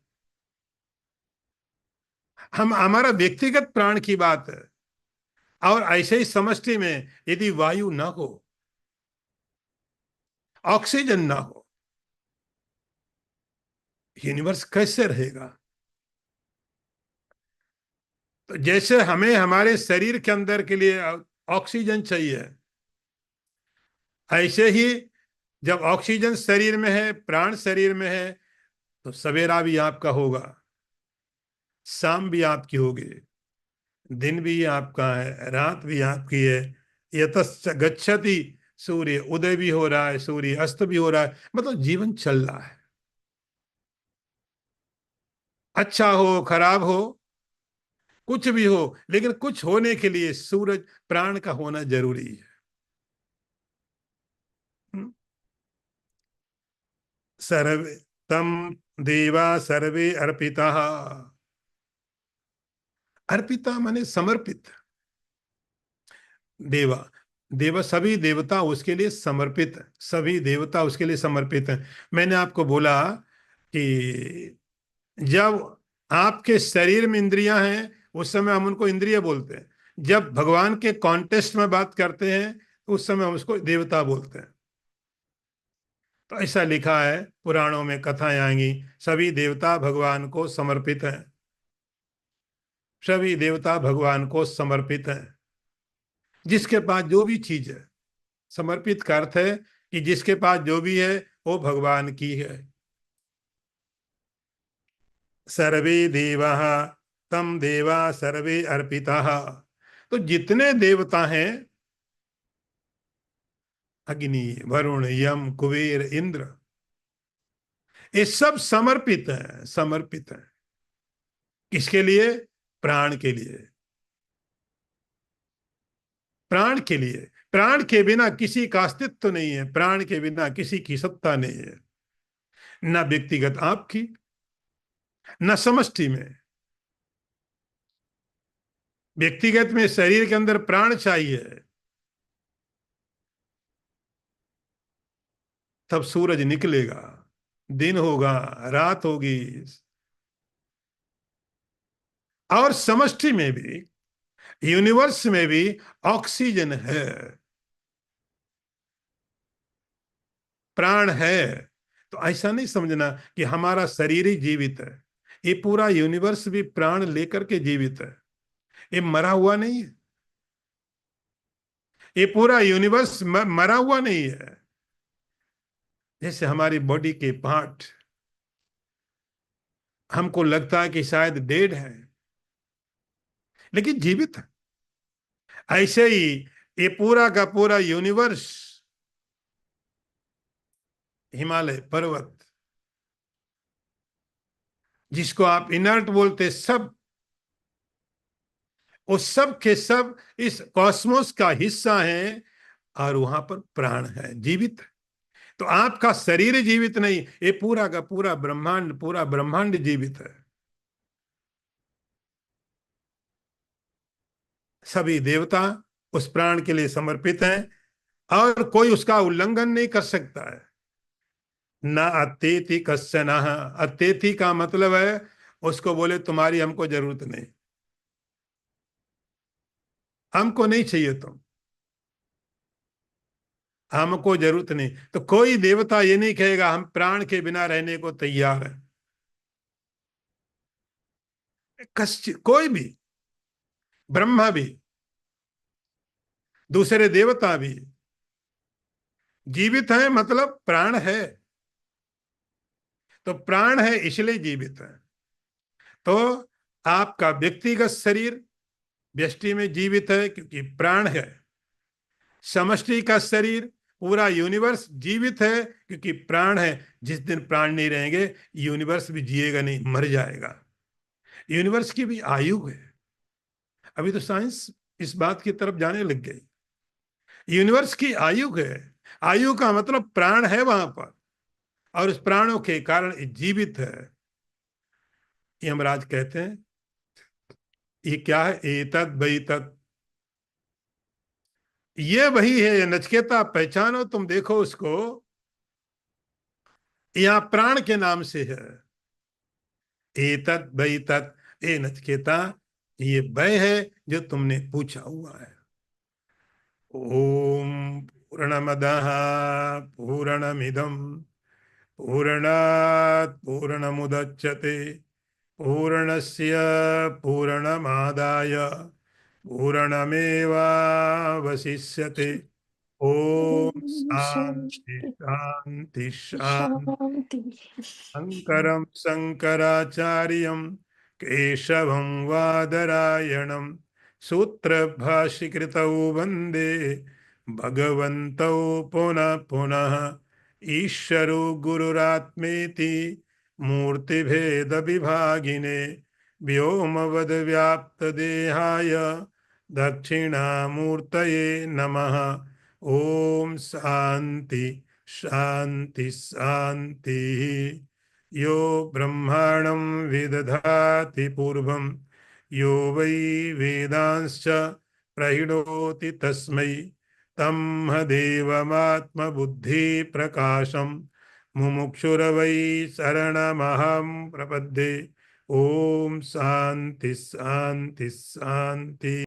हम, हमारा व्यक्तिगत प्राण की बात है। और ऐसे ही समष्टि में यदि वायु ना हो, ऑक्सीजन ना हो, यूनिवर्स कैसे रहेगा? तो जैसे हमें हमारे शरीर के अंदर के लिए ऑक्सीजन चाहिए, ऐसे ही जब ऑक्सीजन शरीर में है, प्राण शरीर में है, तो सवेरा भी आपका होगा, शाम भी आपकी होगी, दिन भी आपका है, रात भी आपकी है। यतश्च गच्छति, सूर्य उदय भी हो रहा है, सूर्य अस्त भी हो रहा है, मतलब जीवन चल रहा है। अच्छा हो खराब हो, कुछ भी हो, लेकिन कुछ होने के लिए सूरज, प्राण का होना जरूरी है। हम्म? सर्वे तम देवा सर्वे अर्पिता। अर्पिता माने समर्पित। देवा, देवा सभी देवता उसके लिए समर्पित, सभी देवता उसके लिए समर्पित हैं। मैंने आपको बोला कि जब आपके शरीर में इंद्रियां हैं, उस समय हम उनको इंद्रिय बोलते हैं। जब भगवान के कॉन्टेस्ट में बात करते हैं, उस समय हम उसको देवता बोलते हैं। तो ऐसा लिखा है पुराणों में, कथाएं आएंगी, सभी देवता भगवान को समर्पित हैं, सभी देवता भगवान को समर्पित हैं। जिसके पास जो भी चीज है, समर्पित का अर्थ है कि जिसके पास जो भी है वो भगवान की है। सर्वे देवा तम देवा सर्वे अर्पिता। तो जितने देवता हैं, अग्नि, वरुण, यम, कुबेर, इंद्र, ये सब समर्पित हैं, समर्पित हैं। किसके लिए? प्राण के लिए, प्राण के लिए। प्राण के बिना किसी का अस्तित्व नहीं है, प्राण के बिना किसी की सत्ता नहीं है, न व्यक्तिगत आपकी, न समष्टि में। व्यक्तिगत में शरीर के अंदर प्राण चाहिए, तब सूरज निकलेगा, दिन होगा, रात होगी। और समष्टि में भी, यूनिवर्स में भी ऑक्सीजन है, प्राण है। तो ऐसा नहीं समझना कि हमारा शरीर ही जीवित है। ये पूरा यूनिवर्स भी प्राण लेकर के जीवित है, ये मरा हुआ नहीं है। ये पूरा यूनिवर्स मरा हुआ नहीं है। जैसे हमारी बॉडी के पार्ट, हमको लगता है कि शायद डेड है, लेकिन जीवित है। ऐसे ही ये पूरा का पूरा यूनिवर्स, हिमालय पर्वत, जिसको आप इनर्ट बोलते, सब, वो सब के सब इस कॉस्मोस का हिस्सा हैं, और वहां पर प्राण है, जीवित है। तो आपका शरीर जीवित नहीं, ये पूरा का पूरा ब्रह्मांड, पूरा ब्रह्मांड जीवित है। सभी देवता उस प्राण के लिए समर्पित हैं, और कोई उसका उल्लंघन नहीं कर सकता है। न अत्येति कश्चन। अत्येति का मतलब है उसको बोले तुम्हारी हमको जरूरत नहीं, हमको नहीं चाहिए तुम, हमको जरूरत नहीं। तो कोई देवता ये नहीं कहेगा हम प्राण के बिना रहने को तैयार है। कश्चित, कोई भी, ब्रह्मा भी, दूसरे देवता भी जीवित है, मतलब प्राण है। तो प्राण है इसलिए जीवित है। तो आपका व्यक्तिगत शरीर व्यष्टि में जीवित है क्योंकि प्राण है। समष्टि का शरीर, पूरा यूनिवर्स जीवित है क्योंकि प्राण है। जिस दिन प्राण नहीं रहेंगे, यूनिवर्स भी जिएगा नहीं, मर जाएगा। यूनिवर्स की भी आयु है। अभी तो साइंस इस बात की तरफ जाने लग गई। यूनिवर्स की आयु है। आयु का मतलब प्राण है वहां पर, और उस प्राणों के कारण जीवित है। यमराज कहते हैं ये क्या है? एतद वही तत्, ये वही है नचकेता, पहचानो तुम, देखो उसको, यहाँ प्राण के नाम से है। एतद वही तत्, ए नचकेता, ये वह है जो तुमने पूछा हुआ है। ओम पूर्णमदः पूर्णमिदं पूर्णात् पूर्णमुदच्यते पूर्णस्य पूर्णमादाय पूर्णमेवावशिष्यते। ओम शांति शांति शांति शांति। शांति। शंकरं शंकराचार्यं केशवं वादरायणं सूत्रभाष्यकृतौ वन्दे भगवन्तौ पुनः पुनः। ईश्वरो गुरुरात्मेति मूर्तिभेदविभागिने व्योमवद्व्याप्तदेहाय दक्षिणामूर्तये नमः। ओम शांति शांति शांति। यो ब्रह्माणं विदधाति पूर्वं यो वै वेदांश्च प्रहिणोति तस्मै तमहदेवमात्मबुद्धिप्रकाशं मुमुक्षुर्वै शरणमहं प्रपद्ये। ओम शांति शांति शांति।